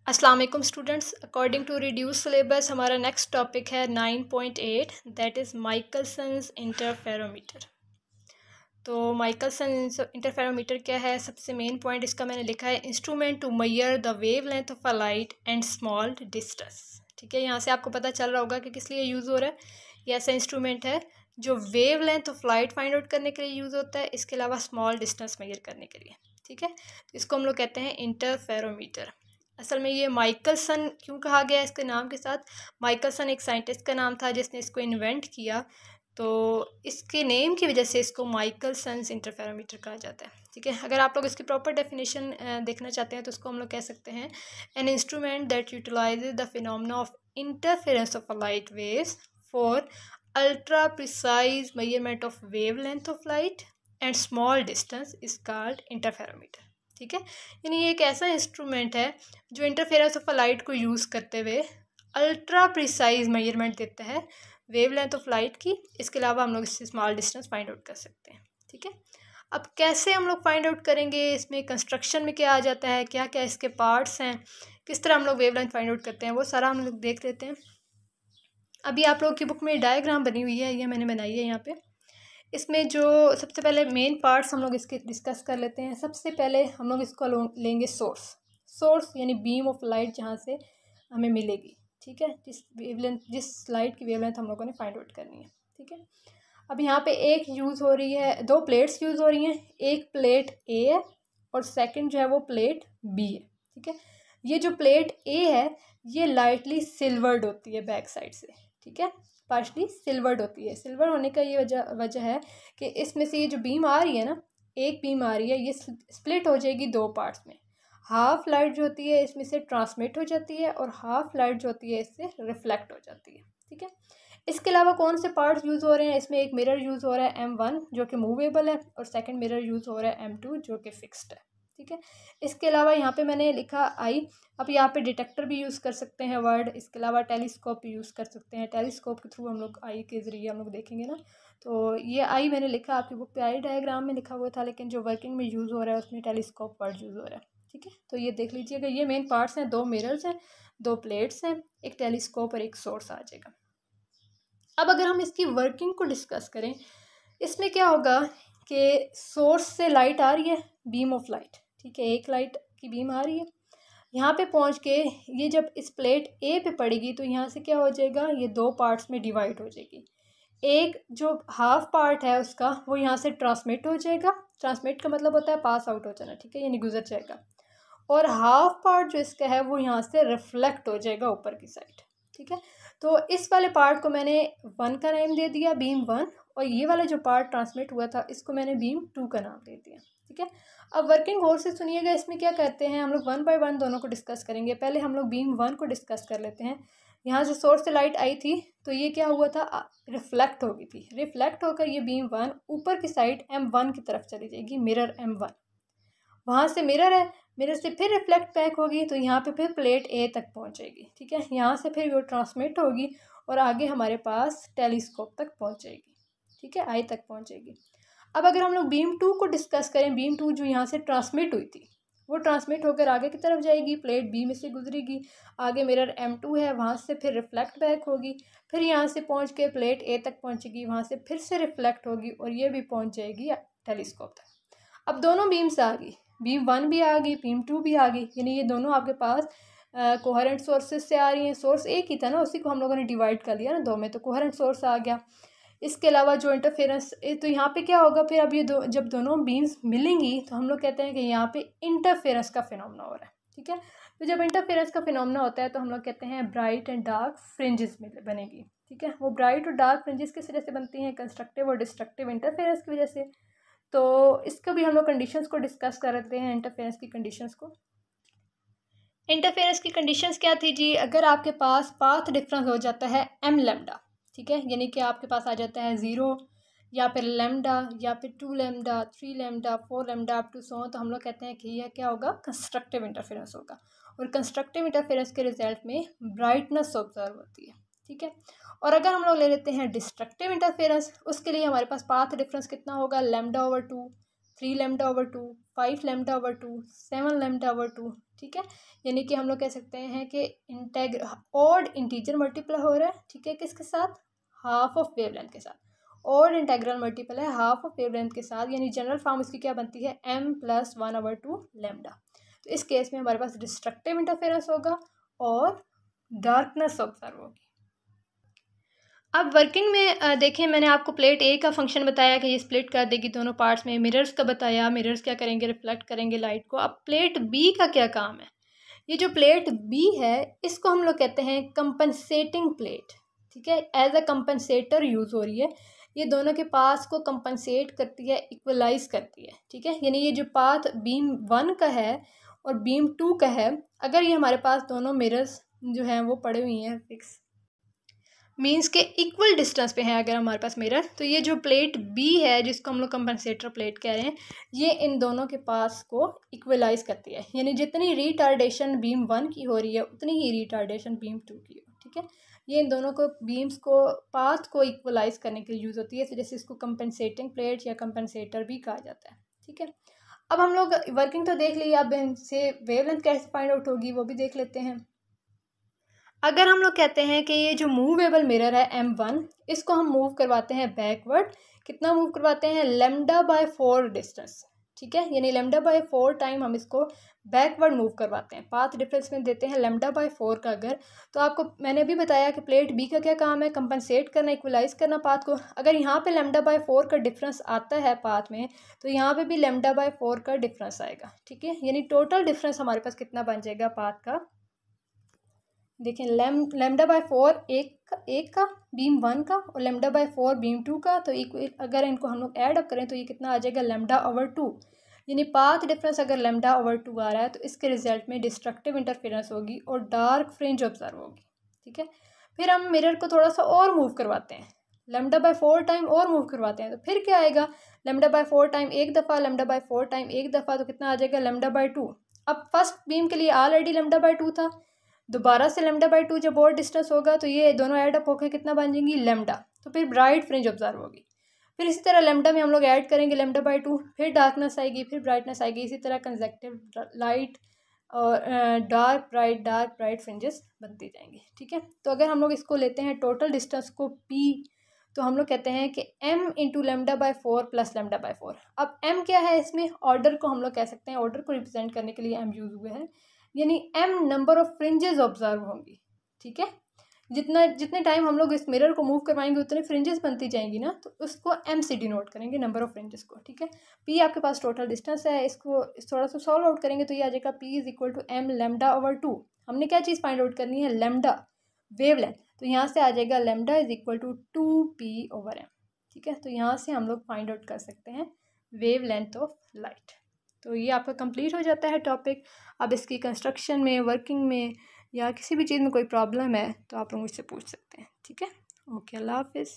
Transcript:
अस्सलाम वालेकुम students. According to reduce syllabus हमारा नेक्स्ट टॉपिक है 9.8 दैट इज़ माइकलसन्स इंटरफेरोमीटर। तो माइकलसन्स इंटरफेरोमीटर क्या है? सबसे मेन पॉइंट इसका मैंने लिखा है instrument to measure the wavelength of a light and small distance. ठीक है, यहाँ से आपको पता चल रहा होगा कि किस लिए यूज़ हो रहा है। ये ऐसा इंस्ट्रूमेंट है जो wave length of light find out करने के लिए यूज़ होता है, इसके अलावा स्मॉल डिस्टेंस मेजर करने के लिए। ठीक है, तो इसको हम लोग कहते हैं इंटरफेरोमीटर। असल में ये माइकलसन क्यों कहा गया है इसके नाम के साथ? माइकलसन एक साइंटिस्ट का नाम था जिसने इसको इन्वेंट किया, तो इसके नेम की वजह से इसको माइकलसन्स इंटरफेरोमीटर कहा जाता है। ठीक है, अगर आप लोग इसकी प्रॉपर डेफिनेशन देखना चाहते हैं तो उसको हम लोग कह सकते हैं an instrument that utilises the phenomena of interference of a light waves for ultra precise measurement of wave length of light and small distance is called interferometer. ठीक है, यानी ये एक ऐसा इंस्ट्रूमेंट है जो इंटरफेरेंस ऑफ अ लाइट को use करते हुए अल्ट्रा प्रिसाइज मेजरमेंट देता है वेव लेंथ ऑफ लाइट की। इसके अलावा हम लोग इससे स्मॉल डिस्टेंस फाइंड आउट कर सकते हैं। ठीक है, अब कैसे हम लोग फाइंड आउट करेंगे? इसमें कंस्ट्रक्शन में क्या आ जाता है, क्या क्या इसके पार्ट्स हैं, किस तरह हम लोग वेव लेंथ फाइंड आउट करते हैं, वो सारा हम लोग देख लेते हैं। अभी आप लोगों की बुक में डायग्राम बनी हुई है, ये मैंने बनाई है यहाँ पे। इसमें जो सबसे पहले मेन पार्ट्स हम लोग इसके डिस्कस कर लेते हैं। सबसे पहले हम लोग इसको लेंगे सोर्स यानी बीम ऑफ लाइट जहाँ से हमें मिलेगी। ठीक है, जिस लाइट की वेवलेंथ हम लोगों ने फाइंड आउट करनी है। ठीक है, अब यहाँ पे एक यूज़ हो रही है, दो प्लेट्स यूज़ हो रही हैं। एक प्लेट ए है और सेकंड जो है वो प्लेट बी है। ठीक है, ये जो प्लेट ए है ये लाइटली सिल्वर्ड होती है बैक साइड से। ठीक है, पार्शली सिल्वर्ड होती है। सिल्वर होने का ये वजह है कि इसमें से ये जो बीम आ रही है ना, एक बीम आ रही है, ये स्प्लिट हो जाएगी दो पार्ट्स में। हाफ लाइट जो होती है इसमें से ट्रांसमिट हो जाती है और हाफ लाइट जो होती है इससे रिफ्लेक्ट हो जाती है। ठीक है, इसके अलावा कौन से पार्ट्स यूज़ हो रहे हैं? इसमें एक मिरर यूज़ हो रहा है M1 जो कि मूवेबल है और सेकंड मिरर यूज़ हो रहा है M2 जो कि फिक्स्ड है। ठीक है, इसके अलावा यहाँ पे मैंने लिखा आई। अब यहाँ पे डिटेक्टर भी यूज़ कर सकते हैं वर्ड। इसके अलावा टेलीस्कोप भी यूज़ कर सकते हैं। टेलीस्कोप के थ्रू हम लोग आई के ज़रिए हम लोग देखेंगे ना, तो ये आई मैंने लिखा, आपकी बुक पे आई डायग्राम में लिखा हुआ था, लेकिन जो वर्किंग में यूज़ हो रहा है उसमें टेलीस्कोप वर्ड यूज़ हो रहा है। ठीक है, तो ये देख लीजिएगा, ये मेन पार्ट्स हैं। दो मिरर्स हैं, दो प्लेट्स हैं, एक टेलीस्कोप और एक सोर्स आ जाएगा। अब अगर हम इसकी वर्किंग को डिस्कस करें, इसमें क्या होगा कि सोर्स से लाइट आ रही है, बीम ऑफ लाइट। ठीक है, एक लाइट की बीम आ रही है, यहाँ पे पहुँच के ये जब इस प्लेट ए पे पड़ेगी तो यहाँ से क्या हो जाएगा, ये दो पार्ट्स में डिवाइड हो जाएगी। एक जो हाफ पार्ट है उसका वो यहाँ से ट्रांसमिट हो जाएगा। ट्रांसमिट का मतलब होता है पास आउट हो जाना। ठीक है, यानी गुजर जाएगा। और हाफ पार्ट जो इसका है वो यहाँ से रिफ्लेक्ट हो जाएगा ऊपर की साइड। ठीक है, तो इस वाले पार्ट को मैंने 1 का नाम दे दिया, बीम 1, और ये वाला जो पार्ट ट्रांसमिट हुआ था इसको मैंने बीम 2 का नाम दे दिया। ठीक है, अब वर्किंग गौर से सुनिएगा, इसमें क्या करते हैं हम लोग 1 बाय 1 दोनों को डिस्कस करेंगे। पहले हम लोग बीम 1 को डिस्कस कर लेते हैं। यहाँ से सोर्स से लाइट आई थी तो ये क्या हुआ था, रिफ्लेक्ट हो गई थी। रिफ्लेक्ट होकर ये बीम 1 ऊपर की साइड M1 की तरफ चली जाएगी, मिरर M1। वहाँ से मिरर है, मिरर से फिर रिफ्लेक्ट बैक होगी तो यहाँ पे फिर प्लेट ए तक पहुँचेगी। ठीक है, यहाँ से फिर वो ट्रांसमिट होगी और आगे हमारे पास टेलीस्कोप तक पहुँचेगी। ठीक है, आई तक पहुँचेगी। अब अगर हम लोग बीम 2 को डिस्कस करें, बीम 2 जो यहाँ से ट्रांसमिट हुई थी वो ट्रांसमिट होकर आगे की तरफ जाएगी, प्लेट बी में से गुजरेगी, आगे मिरर M2 है, वहाँ से फिर रिफ्लेक्ट बैक होगी, फिर यहाँ से पहुँच के प्लेट ए तक पहुँचेगी, वहाँ से फिर से रिफ्लेक्ट होगी और ये भी पहुँच जाएगी टेलीस्कोप तक। अब दोनों बीम्स आ गई, बीम 1 भी आ गई, बीम 2 भी आ गई, यानी ये दोनों आपके पास कोहेरेंट सोर्सेज से आ रही हैं। सोर्स एक ही था ना, उसी को हम लोगों ने डिवाइड कर लिया ना दो में, तो कोहेरेंट सोर्स आ गया। इसके अलावा जो इंटरफेरेंस, तो यहाँ पे क्या होगा फिर, अब ये जब दोनों बीम्स मिलेंगी तो हम लोग कहते हैं कि यहाँ पे इंटरफेरेंस का फिनोमेना हो रहा है। ठीक है, तो जब इंटरफेरेंस का फिनोमेना होता है तो हम लोग कहते हैं ब्राइट एंड डार्क फ्रिंजेस बनेगी। ठीक है, वो ब्राइट और डार्क फ्रिंजेस किस वजह से बनती हैं? कंस्ट्रक्टिव और डिस्ट्रक्टिव इंटरफेरेंस की वजह से। तो इसको भी हम लोग कंडीशंस को डिस्कस करते हैं, इंटरफेरेंस की कंडीशंस को। इंटरफेरेंस की कंडीशंस क्या थी जी? अगर आपके पास पाथ डिफरेंस हो जाता है m लैम्डा, ठीक है, यानी कि आपके पास आ जाता है 0 या फिर लैम्डा या फिर 2 lambda, 3 lambda, 4 lambda up to so, तो हम लोग कहते हैं कि यह क्या होगा, कंस्ट्रक्टिव इंटरफेरेंस होगा। और कंस्ट्रक्टिव इंटरफेरेंस के रिजल्ट में ब्राइटनेस ऑब्जर्व होती है। ठीक है, और अगर हम लोग ले लेते हैं डिस्ट्रक्टिव इंटरफेरेंस, उसके लिए हमारे पास पाथ डिफरेंस कितना होगा, लैम्डा ओवर 2, 3 λ/2, 5 λ/2, 7 λ/2, ठीक है। यानी कि हम लोग कह सकते हैं कि ऑड इंटीजर मल्टीपल हो रहा है, ठीक है, किसके साथ, हाफ ऑफ वेवलेंथ के साथ। ऑड इंटेग्रल मल्टीपल है हाफ ऑफ वेवलेंथ के साथ, यानी जनरल फॉर्म इसकी क्या बनती है, m+1/2 लैम्डा। तो इस केस में हमारे पास डिस्ट्रक्टिव इंटरफेरेंस होगा और डार्कनेस ऑब्जर्व होगी। अब वर्किंग में देखें, मैंने आपको प्लेट ए का फंक्शन बताया कि ये स्प्लिट कर देगी दोनों पार्ट्स में। मिरर्स का बताया, मिरर्स क्या करेंगे, रिफ्लेक्ट करेंगे लाइट को। अब प्लेट बी का क्या काम है, ये जो प्लेट बी है इसको हम लोग कहते हैं कंपनसेटिंग प्लेट, ठीक है, एज अ कंपनसेटर यूज़ हो रही है। ये दोनों के पास को कंपनसेट करती है, इक्वलाइज करती है, ठीक है। यानी ये जो पाथ बीम 1 का है और बीम 2 का है, अगर ये हमारे पास दोनों मिरर्स जो हैं वो पड़े हुई हैं फिक्स, मीन्स के इक्वल डिस्टेंस पे है अगर हमारे पास मिरर, तो ये जो प्लेट बी है जिसको हम लोग कंपनसेटर प्लेट कह रहे हैं, ये इन दोनों के पास को इक्वलाइज करती है। यानी जितनी रिटार्डेशन बीम 1 की हो रही है उतनी ही रिटार्डेशन बीम 2 की हो, ठीक है। ये इन दोनों को बीम्स को पाथ को इक्वलाइज करने के लिए यूज़ होती है, तो जैसे इसको कंपनसेटिंग प्लेट या कंपनसेटर भी कहा जाता है, ठीक है। अब हम लोग वर्किंग तो देख ली, अब इनसे वेवलेंथ कैसे फाइंड आउट होगी वो भी देख लेते हैं। अगर हम लोग कहते हैं कि ये जो मूवेबल मिरर है M1, इसको हम मूव करवाते हैं बैकवर्ड, कितना मूव करवाते हैं, λ/4 डिस्टेंस, ठीक है। यानी λ/4 टाइम हम इसको बैकवर्ड मूव करवाते हैं। पाथ डिफरेंस में देते हैं λ/4 का अगर, तो आपको मैंने भी बताया कि प्लेट बी का क्या काम है, कंपनसेट करना, इक्वलाइज करना पाथ को। अगर यहाँ पे λ/4 का डिफरेंस आता है पाथ में, तो यहाँ पे भी λ/4 का डिफरेंस आएगा, ठीक है। यानी टोटल डिफरेंस हमारे पास कितना बन जाएगा पाथ का, देखें, λ/4 एक का बीम 1 का और λ/4 बीम 2 का, तो अगर इनको हम लोग ऐड अप करें तो ये कितना आ जाएगा, λ/2। यानी पाथ डिफरेंस अगर λ/2 आ रहा है तो इसके रिजल्ट में डिस्ट्रक्टिव इंटरफेरेंस होगी और डार्क फ्रिंज ऑब्जर्व होगी, ठीक है। फिर हम मिरर को थोड़ा सा और मूव करवाते हैं, λ/4 टाइम और मूव करवाते हैं, तो फिर क्या आएगा, λ/4 टाइम एक दफ़ा, λ/4 टाइम एक दफ़ा, तो कितना आ जाएगा, λ/2। अब फर्स्ट बीम के लिए ऑलरेडी λ/2 था, दोबारा से λ/2 जब और डिस्टेंस होगा तो ये दोनों ऐड अप होकर कितना बन जाएंगी, लैम्डा। तो फिर ब्राइट फ्रिंज ऑब्जर्व होगी। फिर इसी तरह लैम्डा में हम लोग ऐड करेंगे λ/2, फिर डार्कनेस आएगी, फिर ब्राइटनेस आएगी। इसी तरह कंजेक्टिव लाइट और डार्क ब्राइट फ्रिंजेस बनती जाएंगी, ठीक है। तो अगर हम लोग इसको लेते हैं टोटल डिस्टेंस को p, तो हम लोग कहते हैं कि m × λ/4 + λ/4। अब m क्या है, इसमें ऑर्डर को हम लोग कह सकते हैं, ऑर्डर को रिप्रेजेंट करने के लिए m यूज़ हुए हैं। यानी m number of fringes observe होंगी, ठीक है। जितने टाइम हम लोग इस मिरर को मूव करवाएंगे उतने फ्रिंजेस बनती जाएंगी ना, तो उसको m से डिनोट करेंगे, नंबर ऑफ फ्रिंजेस को, ठीक है। p आपके पास टोटल डिस्टेंस है, इसको थोड़ा सा सॉल्व आउट करेंगे तो ये आ जाएगा p = m λ/2। हमने क्या चीज़ फाइंड आउट करनी है, लैम्डा, वेवलेंथ। तो यहाँ से आ जाएगा λ = 2p/m, ठीक है। तो यहाँ से हम लोग फाइंड आउट कर सकते हैं वेवलेंथ ऑफ लाइट। तो ये आपका कंप्लीट हो जाता है टॉपिक। अब इसकी कंस्ट्रक्शन में, वर्किंग में या किसी भी चीज़ में कोई प्रॉब्लम है तो आप लोग मुझसे पूछ सकते हैं, ठीक है। ओके, अल्लाह हाफिज़।